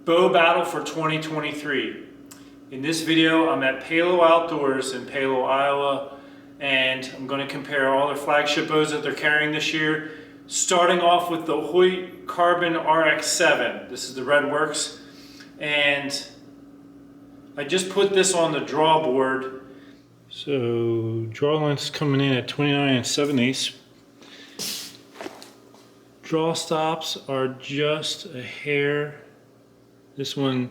Bow Battle for 2023. In this video, I'm at Palo Outdoors in Palo, Iowa, and I'm going to compare all their flagship bows that they're carrying this year, starting off with the Hoyt Carbon RX7. This is the Red Works, and I just put this on the draw board. So draw length's coming in at 29 7/8. Draw stops are just a hair. This one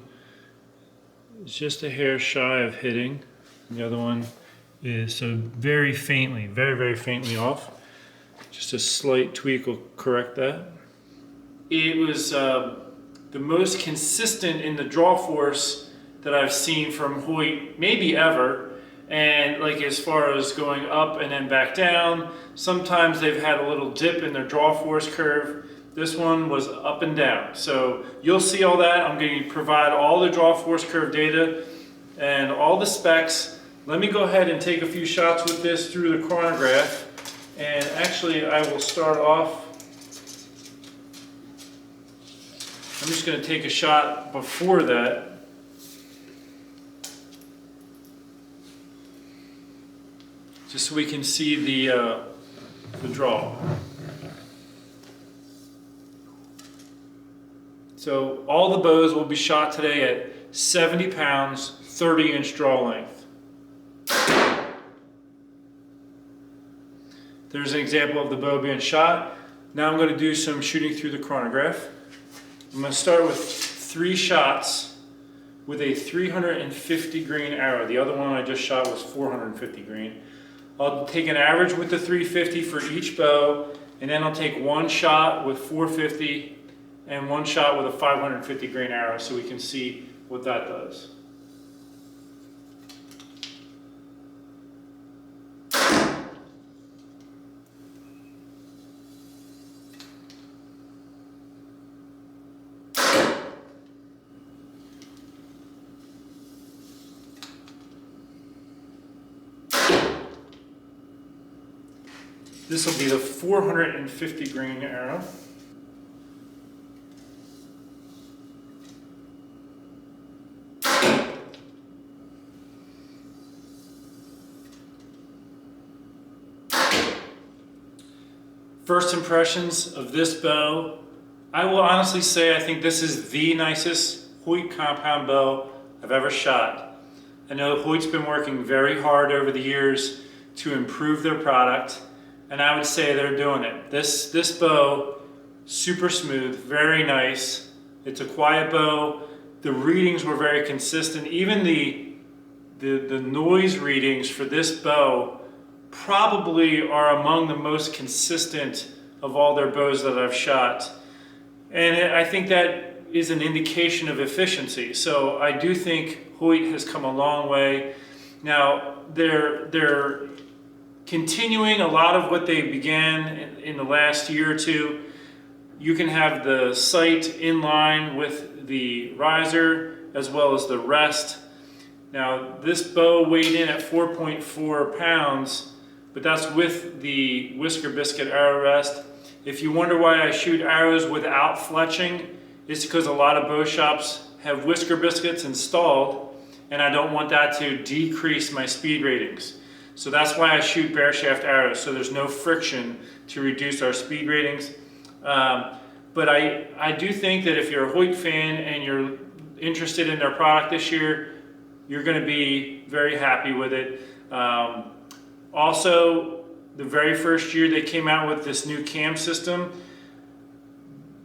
is just a hair shy of hitting. The other one is so very faintly, very faintly off. Just a slight tweak will correct that. It was the most consistent in the draw force that I've seen from Hoyt, maybe ever. And like as far as going up and then back down, sometimes they've had a little dip in their draw force curve. This one was up and down. So you'll see all that. I'm going to provide all the draw force curve data and all the specs. Let me go ahead and take a few shots with this through the chronograph. And actually I will start off. I'm just going to take a shot before that. Just so we can see the draw. So all the bows will be shot today at 70 pounds, 30-inch draw length. There's an example of the bow being shot. Now I'm going to do some shooting through the chronograph. I'm going to start with 3 shots with a 350 grain arrow. The other one I just shot was 450 grain. I'll take an average with the 350 for each bow, and then I'll take 1 shot with 450 and 1 shot with a 550 grain arrow so we can see what that does. This will be the 450 grain arrow. First impressions of this bow, I will honestly say I think this is the nicest Hoyt compound bow I've ever shot. I know Hoyt's been working very hard over the years to improve their product, and I would say they're doing it. This bow, super smooth, very nice. It's a quiet bow. The readings were very consistent. Even the noise readings for this bow probably are among the most consistent of all their bows that I've shot. And I think that is an indication of efficiency. So I do think Hoyt has come a long way. Now, they're continuing a lot of what they began in the last year or two. You can have the sight in line with the riser as well as the rest. Now, this bow weighed in at 4.4 pounds, but that's with the Whisker Biscuit arrow rest. If you wonder why I shoot arrows without fletching, it's because a lot of bow shops have Whisker Biscuits installed, and I don't want that to decrease my speed ratings. So that's why I shoot bare shaft arrows, so there's no friction to reduce our speed ratings. But I do think that if you're a Hoyt fan and you're interested in their product this year, you're going to be very happy with it. Also, the very first year they came out with this new cam system,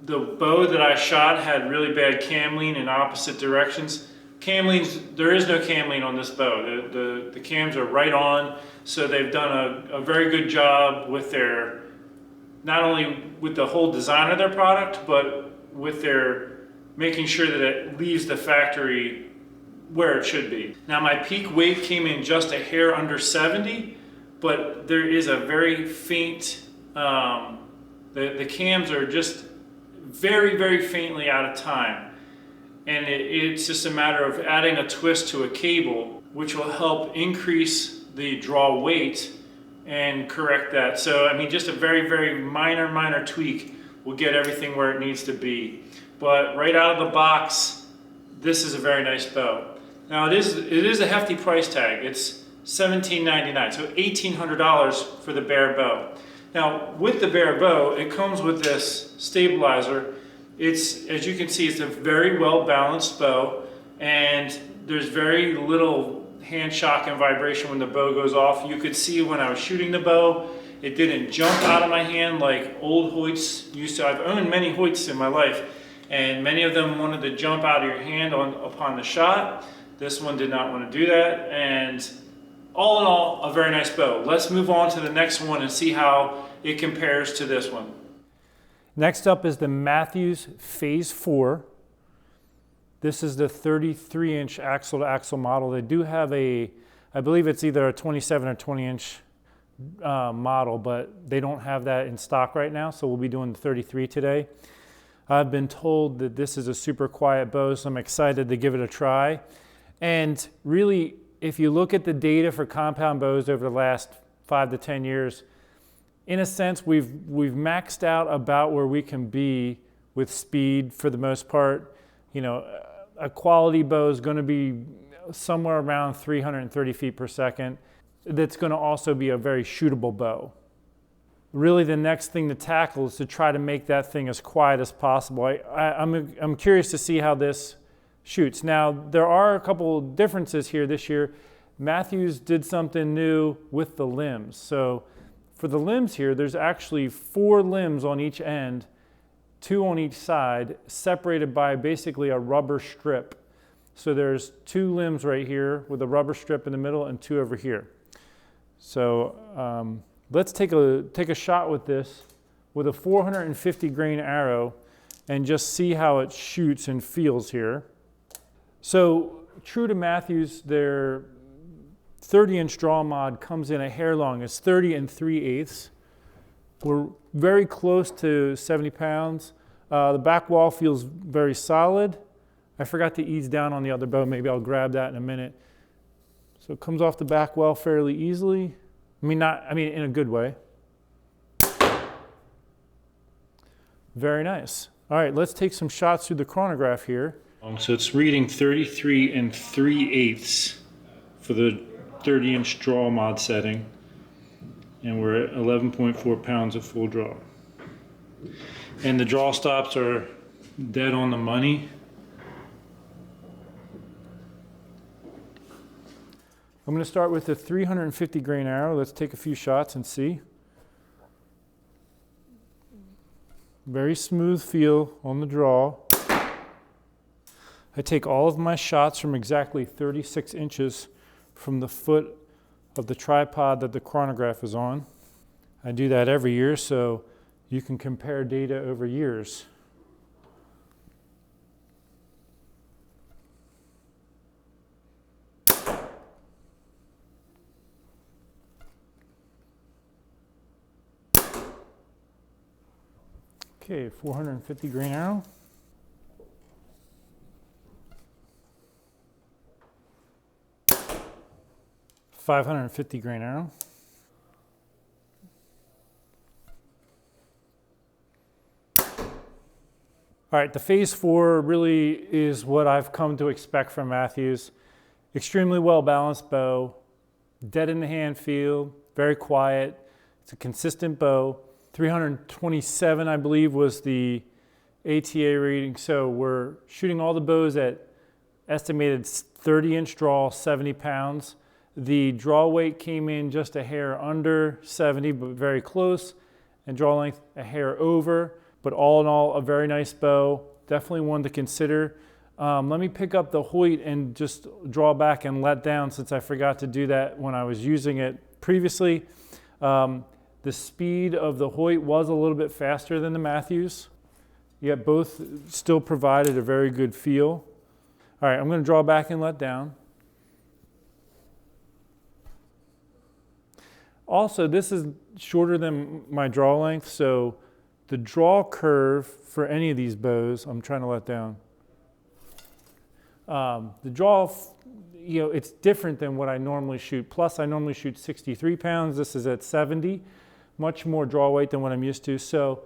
the bow that I shot had really bad cam lean in opposite directions. Cam leans, there is no cam lean on this bow. The cams are right on, so they've done a very good job with their, not only with the whole design of their product, but with their making sure that it leaves the factory where it should be. Now my peak weight came in just a hair under 70, but there is a very faint, the cams are just very faintly out of time. And it's just a matter of adding a twist to a cable, which will help increase the draw weight and correct that. So, I mean, just a very minor tweak will get everything where it needs to be. But right out of the box, this is a very nice bow. Now it is a hefty price tag. It's $17.99, so $1,800 for the bare bow. Now with the bare bow, it comes with this stabilizer. It's, as you can see, it's a very well balanced bow, and there's very little hand shock and vibration when the bow goes off. You could see when I was shooting the bow, it didn't jump out of my hand like old Hoyts used to. I've owned many Hoyts in my life, and many of them wanted to jump out of your hand upon the shot. This one did not want to do that, and all in all, a very nice bow. Let's move on to the next one and see how it compares to this one. Next up is the Mathews Phase 4. This is the 33-inch axle-to-axle model. They do have I believe it's either a 27 or 20-inch model, but they don't have that in stock right now, so we'll be doing the 33 today. I've been told that this is a super quiet bow, so I'm excited to give it a try. And really, if you look at the data for compound bows over the last 5 to 10 years, in a sense, we've maxed out about where we can be with speed for the most part. You know, a quality bow is going to be somewhere around 330 feet per second. That's going to also be a very shootable bow. Really, the next thing to tackle is to try to make that thing as quiet as possible. I'm curious to see how this shoots. Now, there are a couple differences here this year. Mathews did something new with the limbs. So for the limbs here, there's actually 4 limbs on each end, 2 on each side, separated by basically a rubber strip. So there's 2 limbs right here with a rubber strip in the middle and 2 over here. So let's take a shot with this with a 450 grain arrow and just see how it shoots and feels here. So true to Mathews, their 30-inch draw mod comes in a hair long. It's 30 3/8. We're very close to 70 pounds. The back wall feels very solid. I forgot to ease down on the other bow. Maybe I'll grab that in a minute. So it comes off the back well fairly easily. I mean, in a good way. Very nice. All right, let's take some shots through the chronograph here. So it's reading 33 3/8 for the 30-inch draw mod setting. And we're at 11.4 pounds of full draw. And the draw stops are dead on the money. I'm going to start with a 350 grain arrow. Let's take a few shots and see. Very smooth feel on the draw. I take all of my shots from exactly 36 inches from the foot of the tripod that the chronograph is on. I do that every year so you can compare data over years. Okay, 450 grain arrow. .550 grain arrow. All right, the Phase 4 really is what I've come to expect from Mathews. Extremely well balanced bow, dead in the hand feel, very quiet. It's a consistent bow. 327, I believe, was the ATA rating. So we're shooting all the bows at estimated 30-inch draw, 70 pounds. The draw weight came in just a hair under 70, but very close, and draw length a hair over. But all in all, a very nice bow. Definitely one to consider. Let me pick up the Hoyt and just draw back and let down, since I forgot to do that when I was using it previously. The speed of the Hoyt was a little bit faster than the Mathews, yet both still provided a very good feel. All right, I'm going to draw back and let down. Also, this is shorter than my draw length, so the draw curve for any of these bows, I'm trying to let down. The draw, it's different than what I normally shoot. Plus, I normally shoot 63 pounds. This is at 70, much more draw weight than what I'm used to. So,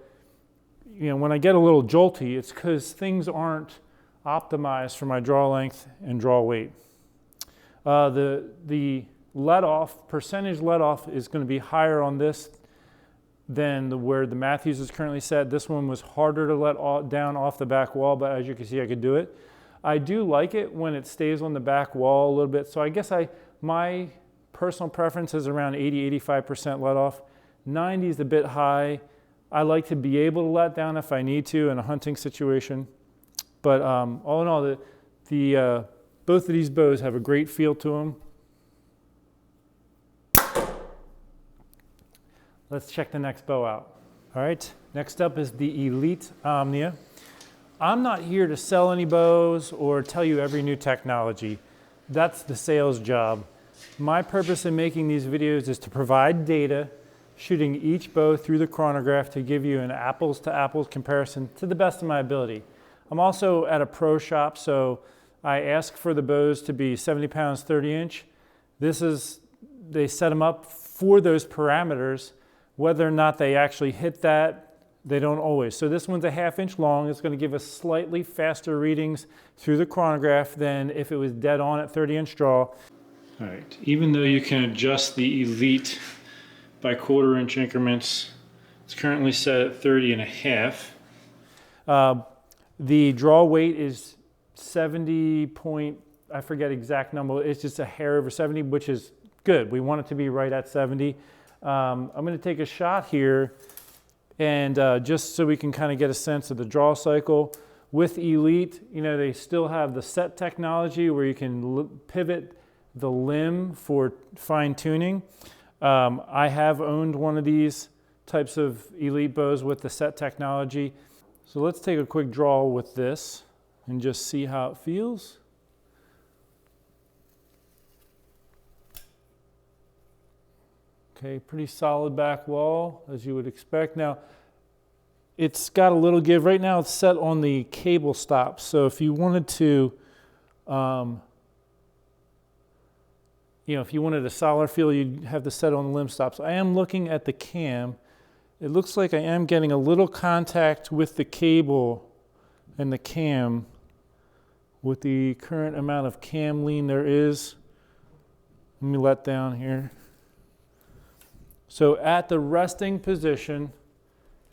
when I get a little jolty, it's because things aren't optimized for my draw length and draw weight. The let off, percentage let off is going to be higher on this than where the Mathews is currently set. This one was harder to let down off the back wall, but as you can see, I could do it. I do like it when it stays on the back wall a little bit. So I guess my personal preference is around 80–85% let off. 90 is a bit high. I like to be able to let down if I need to in a hunting situation. But all in all, both of these bows have a great feel to them. Let's check the next bow out. All right, next up is the Elite Omnia. I'm not here to sell any bows or tell you every new technology. That's the sales job. My purpose in making these videos is to provide data, shooting each bow through the chronograph to give you an apples to apples comparison to the best of my ability. I'm also at a pro shop, so I ask for the bows to be 70 pounds, 30 inch. They set them up for those parameters. Whether or not they actually hit that, they don't always. So this one's a 1/2 inch long. It's going to give us slightly faster readings through the chronograph than if it was dead on at 30 inch draw. All right, even though you can adjust the Elite by 1/4 inch increments, it's currently set at 30.5. The draw weight is 70 point, I forget exact number. It's just a hair over 70, which is good. We want it to be right at 70. I'm going to take a shot here, and just so we can kind of get a sense of the draw cycle. With Elite, you know, they still have the set technology where you can pivot the limb for fine tuning. I have owned one of these types of Elite bows with the set technology. So let's take a quick draw with this and just see how it feels. Okay, pretty solid back wall, as you would expect. Now, it's got a little give. Right now, it's set on the cable stop. So if you wanted to, if you wanted a solid feel, you'd have to set on the limb stops. I am looking at the cam. It looks like I am getting a little contact with the cable and the cam with the current amount of cam lean there is. Let me let down here. So at the resting position,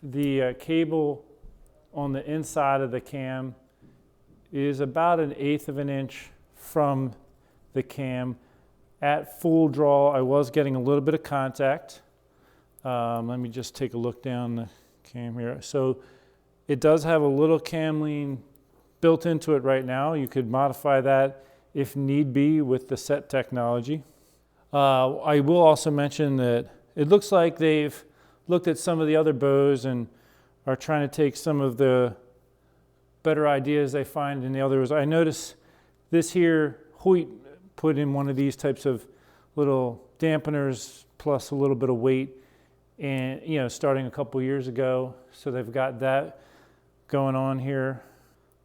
the cable on the inside of the cam is about 1/8 of an inch from the cam. At full draw, I was getting a little bit of contact. Let me just take a look down the cam here. So it does have a little cam lean built into it right now. You could modify that if need be with the set technology. I will also mention that it looks like they've looked at some of the other bows and are trying to take some of the better ideas they find in the others. I noticed this here, Hoyt put in one of these types of little dampeners plus a little bit of weight, and starting a couple years ago. So they've got that going on here.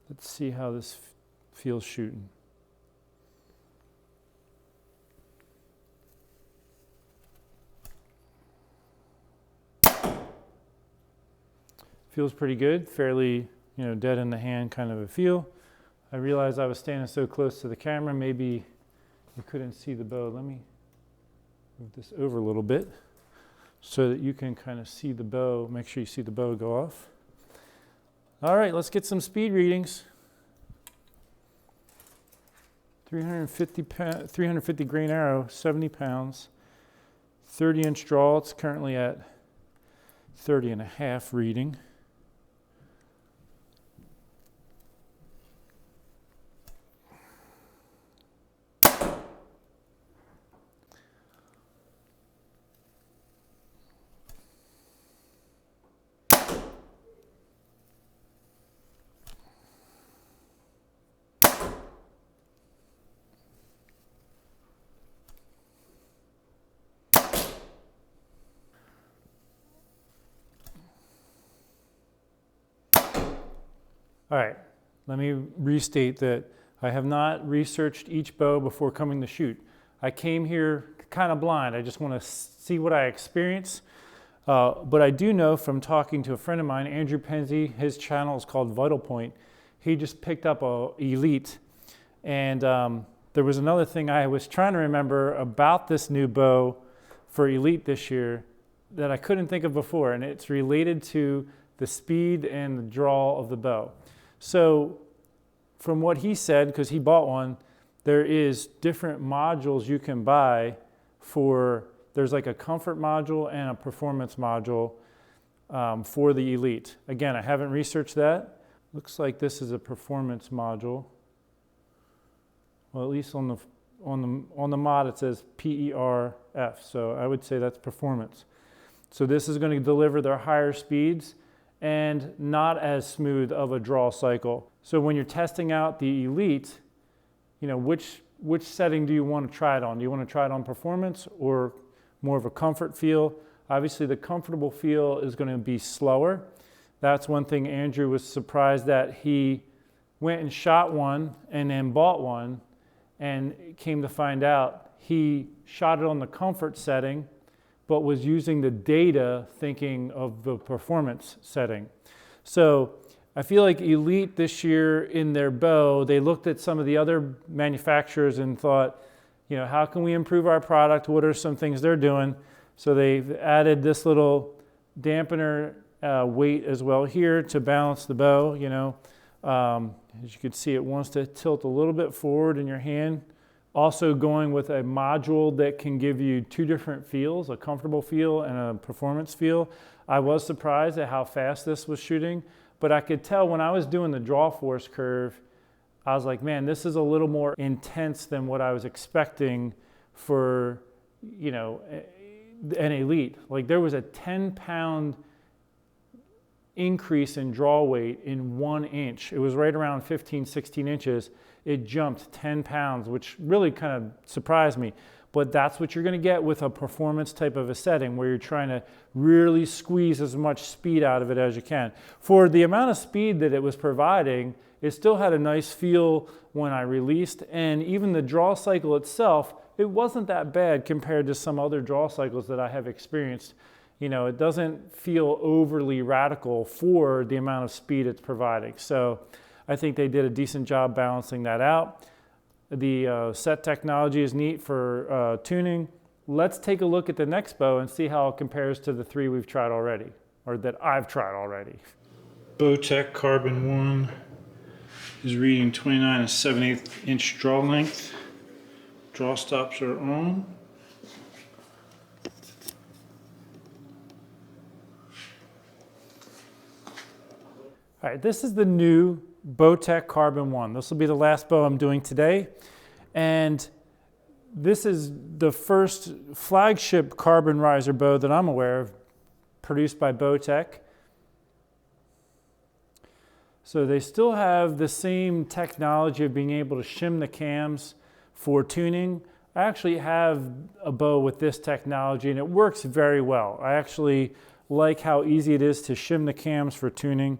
Let's see how this feels shooting. Feels pretty good, fairly, dead in the hand kind of a feel. I realized I was standing so close to the camera, maybe you couldn't see the bow. Let me move this over a little bit so that you can kind of see the bow. Make sure you see the bow go off. All right, let's get some speed readings. 350 grain arrow, 70 pounds, 30 inch draw. It's currently at 30.5 reading. All right, let me restate that I have not researched each bow before coming to shoot. I came here kind of blind. I just want to see what I experience. But I do know from talking to a friend of mine, Andrew Penzie, his channel is called Vital Point. he just picked up a Elite. And there was another thing I was trying to remember about this new bow for Elite this year that I couldn't think of before, and it's related to the speed and the draw of the bow. So from what he said, because he bought one, there is different modules you can buy for, there's like a comfort module and a performance module for the Elite. Again, I haven't researched that. Looks like this is a performance module. Well, at least on the mod it says PERF, so I would say that's performance. So this is going to deliver their higher speeds and not as smooth of a draw cycle. So when you're testing out the Elite, you know, which setting do you want to try it on? Do you want to try it on performance or more of a comfort feel? Obviously the comfortable feel is going to be slower. That's one thing Andrew was surprised that he went and shot one and then bought one, and came to find out he shot it on the comfort setting but was using the data thinking of the performance setting. So I feel like Elite this year in their bow, they looked at some of the other manufacturers and thought, you know, how can we improve our product? What are some things they're doing? So they've added this little dampener weight as well here to balance the bow, you know. As you can see, it wants to tilt a little bit forward in your hand. Also going with a module that can give you two different feels, a comfortable feel and a performance feel. I was surprised at how fast this was shooting, but I could tell when I was doing the draw force curve, I was like, man, this is a little more intense than what I was expecting for, you know, an Elite. Like there was a 10-pound increase in draw weight in 1 inch. It was right around 15, 16 inches. It jumped 10 pounds, which really kind of surprised me. But that's what you're going to get with a performance type of a setting where you're trying to really squeeze as much speed out of it as you can. For the amount of speed that it was providing, it still had a nice feel when I released, and even the draw cycle itself, it wasn't that bad compared to some other draw cycles that I have experienced. You know, it doesn't feel overly radical for the amount of speed it's providing. So I think they did a decent job balancing that out. The set technology is neat for tuning. Let's take a look at the next bow and see how it compares to the three we've tried already, or that I've tried already. BowTech Carbon One is reading 29 7/8 inch draw length. Draw stops are on. All right, this is the new BowTech Carbon One. This will be the last bow I'm doing today. And this is the first flagship carbon riser bow that I'm aware of, produced by BowTech. So they still have the same technology of being able to shim the cams for tuning. I actually have a bow with this technology and it works very well. I actually like how easy it is to shim the cams for tuning.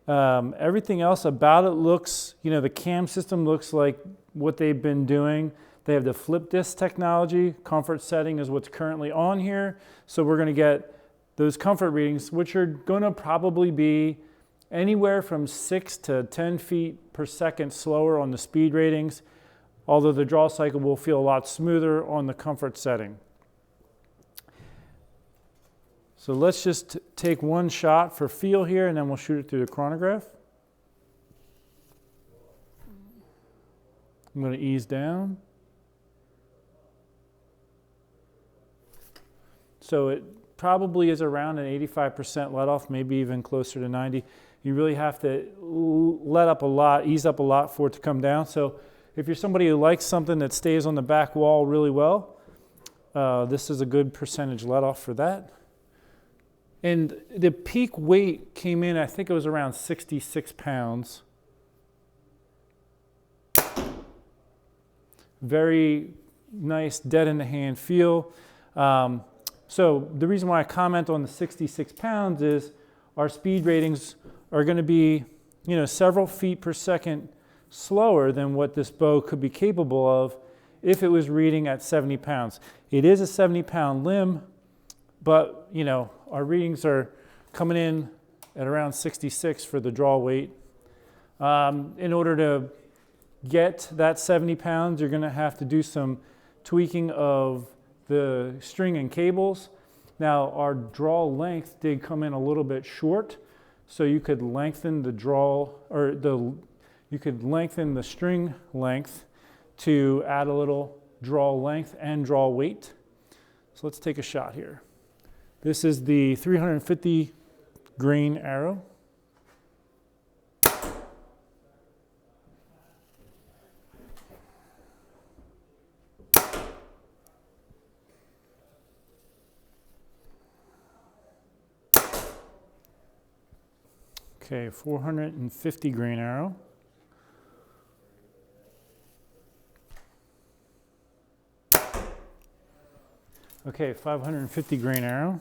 Everything else about it looks, you know, the cam system looks like what they've been doing. They have the flip disc technology. Comfort setting is what's currently on here. So we're going to get those comfort readings, which are going to probably be anywhere from 6 to 10 feet per second slower on the speed ratings, although the draw cycle will feel a lot smoother on the comfort setting. So let's just take one shot for feel here, and then we'll shoot it through the chronograph. I'm going to ease down. So it probably is around an 85% let off, maybe even closer to 90. You really have to let up a lot, ease up a lot for it to come down. So if you're somebody who likes something that stays on the back wall really well, this is a good percentage let off for that. And the peak weight came in, I think it was around 66 pounds. Very nice dead in the hand feel. So the reason why I comment on the 66 pounds is our speed ratings are going to be, you know, several feet per second slower than what this bow could be capable of if it was reading at 70 pounds. It is a 70-pound limb, but, you know, our readings are coming in at around 66 for the draw weight. In order to get that 70 pounds, you're going to have to do some tweaking of the string and cables. Now, our draw length did come in a little bit short, so you could lengthen the draw, or you could lengthen the string length to add a little draw length and draw weight. So let's take a shot here. This is the 350 grain arrow. Okay, 450 grain arrow. Okay, 550 grain arrow.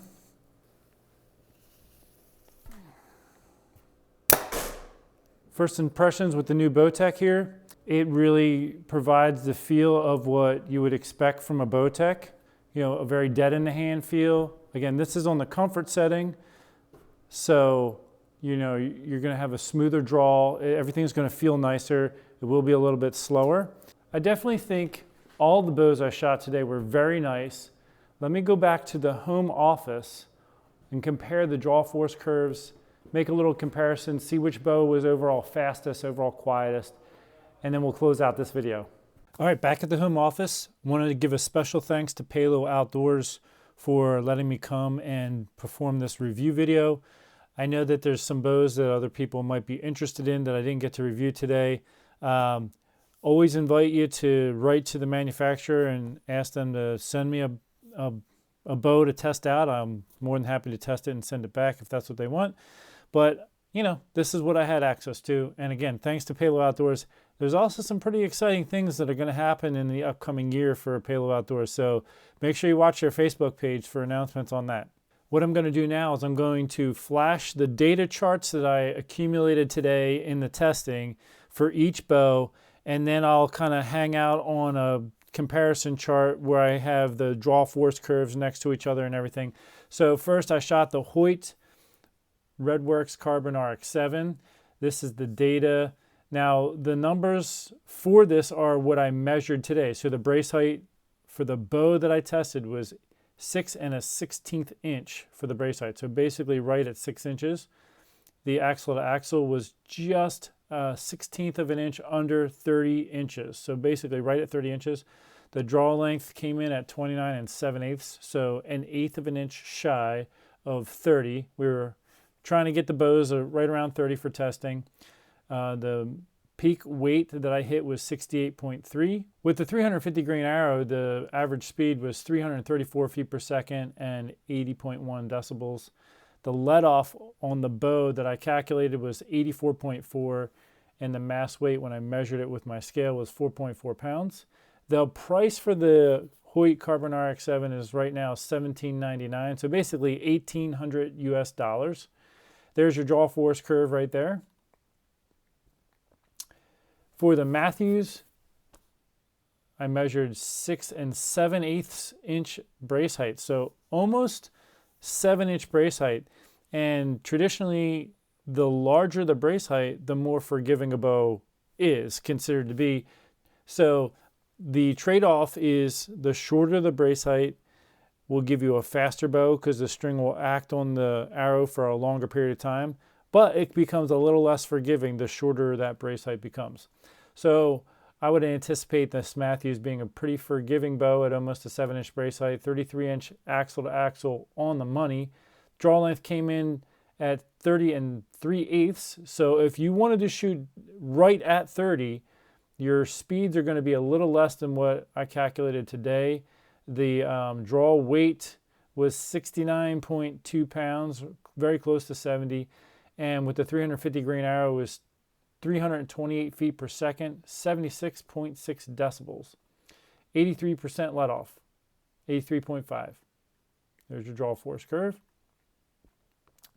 First impressions with the new BowTech here. It really provides the feel of what you would expect from a BowTech. You know, a very dead in the hand feel. Again, this is on the comfort setting, so you know, you're going to have a smoother draw. Everything's going to feel nicer. It will be a little bit slower. I definitely think all the bows I shot today were very nice. Let me go back to the home office and compare the draw force curves, make a little comparison, see which bow was overall fastest, overall quietest, and then we'll close out this video. All right, back at the home office, wanted to give a special thanks to Palo Outdoors for letting me come and perform this review video. I know that there's some bows that other people might be interested in that I didn't get to review today. Always invite you to write to the manufacturer and ask them to send me a bow to test out. I'm more than happy to test it and send it back if that's what they want. But, you know, this is what I had access to. And again, thanks to Palo Outdoors. There's also some pretty exciting things that are going to happen in the upcoming year for Palo Outdoors. So make sure you watch their Facebook page for announcements on that. What I'm going to do now is I'm going to flash the data charts that I accumulated today in the testing for each bow, and then I'll kind of hang out on a comparison chart where I have the draw force curves next to each other and everything. So first I shot the Hoyt Carbon RX7. This is the data. Now the numbers for this are what I measured today. So the brace height for the bow that I tested was 6 1/16 inch for the brace height. So basically right at 6 inches. The axle to axle was just 1/16 of an inch under 30 inches. So basically right at 30 inches. The draw length came in at 29 7/8, so 1/8 of an inch shy of 30. We were trying to get the bows right around 30 for testing. The peak weight that I hit was 68.3. With the 350 grain arrow, the average speed was 334 feet per second and 80.1 decibels. The let off on the bow that I calculated was 84.4, and the mass weight when I measured it with my scale was 4.4 pounds. The price for the Hoyt Carbon RX7 is right now $17.99, so basically $1,800 US. There's your draw force curve right there. For the Mathews, I measured 6 7/8 inch brace height, so almost 7-inch brace height. And traditionally, the larger the brace height, the more forgiving a bow is considered to be. So the trade-off is the shorter the brace height will give you a faster bow because the string will act on the arrow for a longer period of time, but it becomes a little less forgiving the shorter that brace height becomes. So I would anticipate this Mathews being a pretty forgiving bow at almost a 7-inch brace height, 33-inch axle to axle on the money. Draw length came in at 30 3/8. So if you wanted to shoot right at 30, your speeds are going to be a little less than what I calculated today. The draw weight was 69.2 pounds, very close to 70. And with the 350 grain arrow, it was 328 feet per second, 76.6 decibels, 83% let off, 83.5. There's your draw force curve.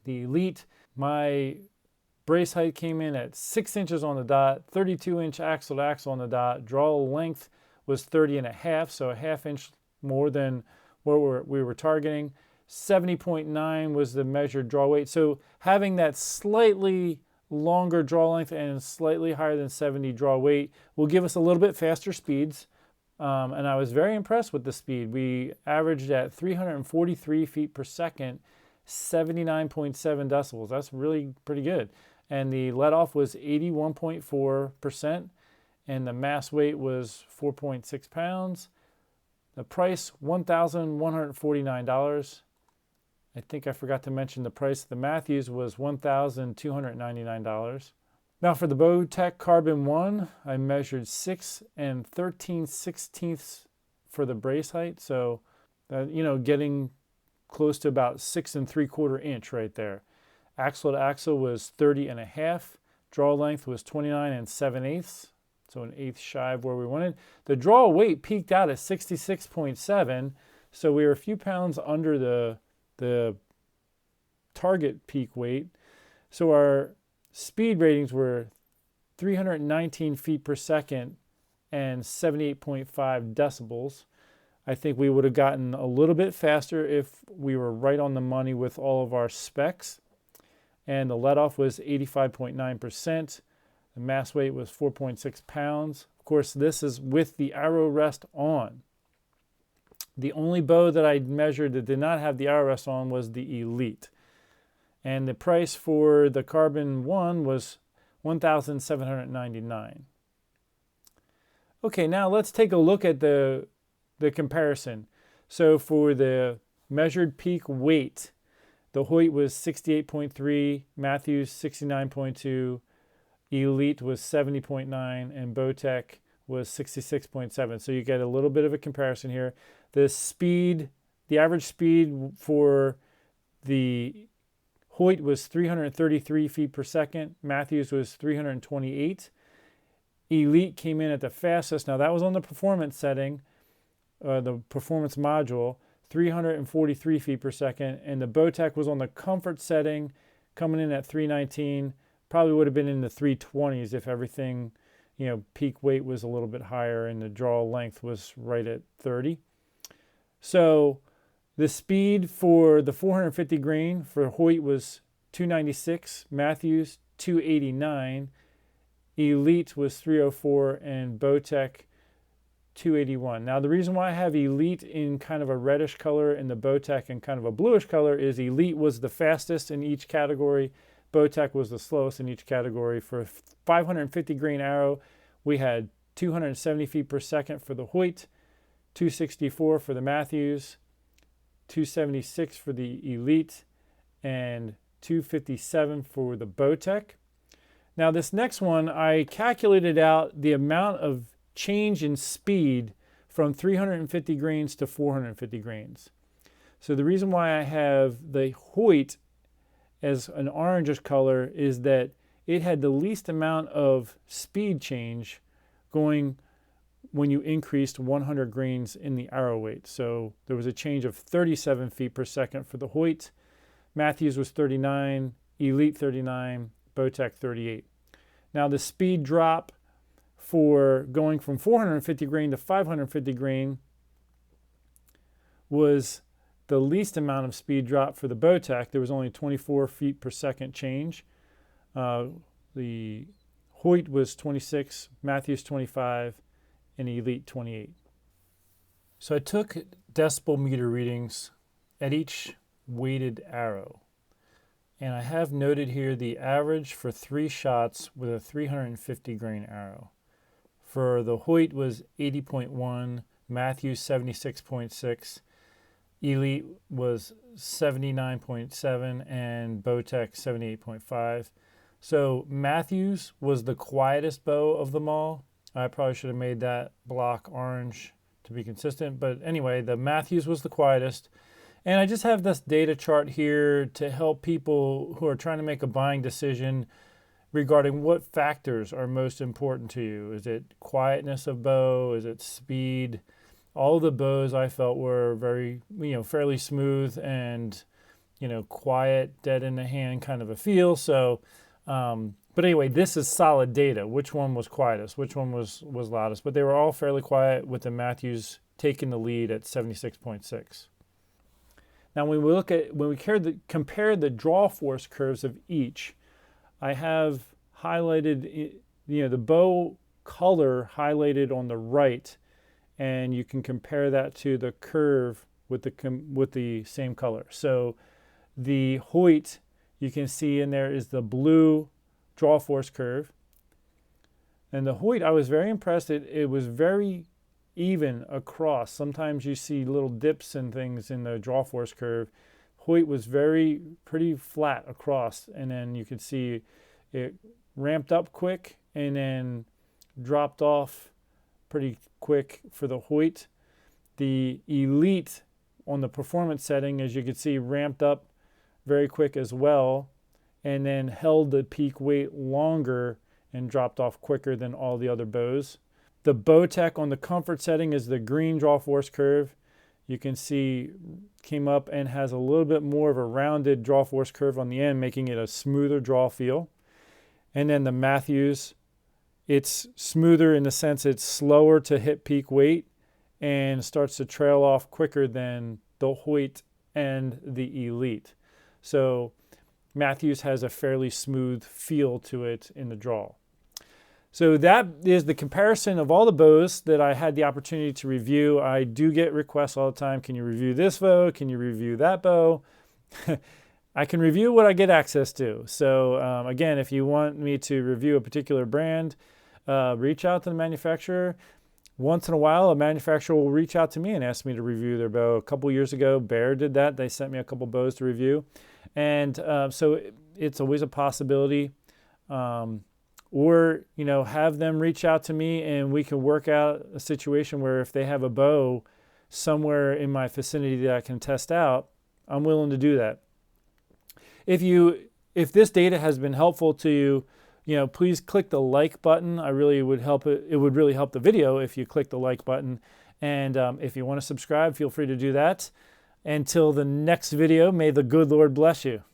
The Elite, my brace height came in at 6 inches on the dot, 32-inch axle to axle on the dot. Draw length was 30.5, so a half inch more than what we were targeting. 70.9 was the measured draw weight. So having that slightly longer draw length and slightly higher than 70 draw weight will give us a little bit faster speeds. And I was very impressed with the speed. We averaged at 343 feet per second, 79.7 decibels. That's really pretty good. And the let off was 81.4%, and the mass weight was 4.6 pounds. The price, $1,149. I think I forgot to mention the price of the Mathews was $1,299. Now for the BowTech Carbon One, I measured 6 13/16 for the brace height. So, getting close to about 6 3/4 inch right there. Axle to axle was 30.5. Draw length was 29 7/8. So an eighth shy of where we wanted. The draw weight peaked out at 66.7. So we were a few pounds under the target peak weight. So our speed ratings were 319 feet per second and 78.5 decibels. I think we would have gotten a little bit faster if we were right on the money with all of our specs. And the let off was 85.9%. The mass weight was 4.6 pounds. Of course, this is with the arrow rest on. The only bow that I measured that did not have the arrow rest on was the Elite. And the price for the Carbon One was $1,799. Okay, now let's take a look at the comparison. So for the measured peak weight, the Hoyt was 68.3, Mathews 69.2, Elite was 70.9, and BowTech was 66.7. So you get a little bit of a comparison here. The speed, the average speed for the Hoyt was 333 feet per second. Mathews was 328. Elite came in at the fastest. Now that was on the performance setting, the performance module, 343 feet per second. And the BowTech was on the comfort setting, coming in at 319. Probably would have been in the 320s if everything, peak weight was a little bit higher and the draw length was right at 30. So the speed for the 450 grain for Hoyt was 296, Mathews 289, Elite was 304, and BowTech 281. Now the reason why I have Elite in kind of a reddish color and the BowTech in kind of a bluish color is Elite was the fastest in each category. BowTech was the slowest in each category. For 550 grain arrow, we had 270 feet per second for the Hoyt, 264 for the Mathews, 276 for the Elite, and 257 for the BowTech. Now this next one, I calculated out the amount of change in speed from 350 grains to 450 grains. So the reason why I have the Hoyt as an orangish color is that it had the least amount of speed change going when you increased 100 grains in the arrow weight. So there was a change of 37 feet per second for the Hoyt. Mathews was 39, Elite 39, BowTech 38. Now the speed drop for going from 450 grain to 550 grain was the least amount of speed drop for the BowTech. There was only 24 feet per second change. The Hoyt was 26, Mathews 25, and Elite 28. So I took decibel meter readings at each weighted arrow. And I have noted here the average for 3 shots with a 350 grain arrow. For the Hoyt was 80.1, Mathews 76.6, Elite was 79.7, and BowTech 78.5. So Mathews was the quietest bow of them all. I probably should have made that block orange to be consistent. But anyway, the Mathews was the quietest. And I just have this data chart here to help people who are trying to make a buying decision regarding what factors are most important to you. Is it quietness of bow? Is it speed? All the bows I felt were very, fairly smooth and, quiet, dead in the hand kind of a feel. So, but anyway, this is solid data. Which one was quietest? Which one was loudest? But they were all fairly quiet with the Mathews taking the lead at 76.6. Now, when we compare the draw force curves of each, I have highlighted, the bow color highlighted on the right, and you can compare that to the curve with the same color. So the Hoyt, you can see in there is the blue draw force curve. And the Hoyt, I was very impressed. It was very even across. Sometimes you see little dips and things in the draw force curve. Hoyt was pretty flat across, and then you could see it ramped up quick and then dropped off pretty quick for the Hoyt. The Elite on the performance setting, as you can see, ramped up very quick as well, and then held the peak weight longer and dropped off quicker than all the other bows. The BowTech on the comfort setting is the green draw force curve. You can see came up and has a little bit more of a rounded draw force curve on the end, making it a smoother draw feel. And then the Mathews, it's smoother in the sense it's slower to hit peak weight and starts to trail off quicker than the Hoyt and the Elite. So Mathews has a fairly smooth feel to it in the draw. So that is the comparison of all the bows that I had the opportunity to review. I do get requests all the time. Can you review this bow? Can you review that bow? I can review what I get access to. So again, if you want me to review a particular brand, reach out to the manufacturer. Once in a while, a manufacturer will reach out to me and ask me to review their bow. A couple years ago, Bear did that. They sent me a couple bows to review. And so it's always a possibility. Or, have them reach out to me and we can work out a situation where if they have a bow somewhere in my vicinity that I can test out, I'm willing to do that. If this data has been helpful to you, please click the like button. It would really help the video if you click the like button. And if you want to subscribe, feel free to do that. Until the next video, may the good Lord bless you.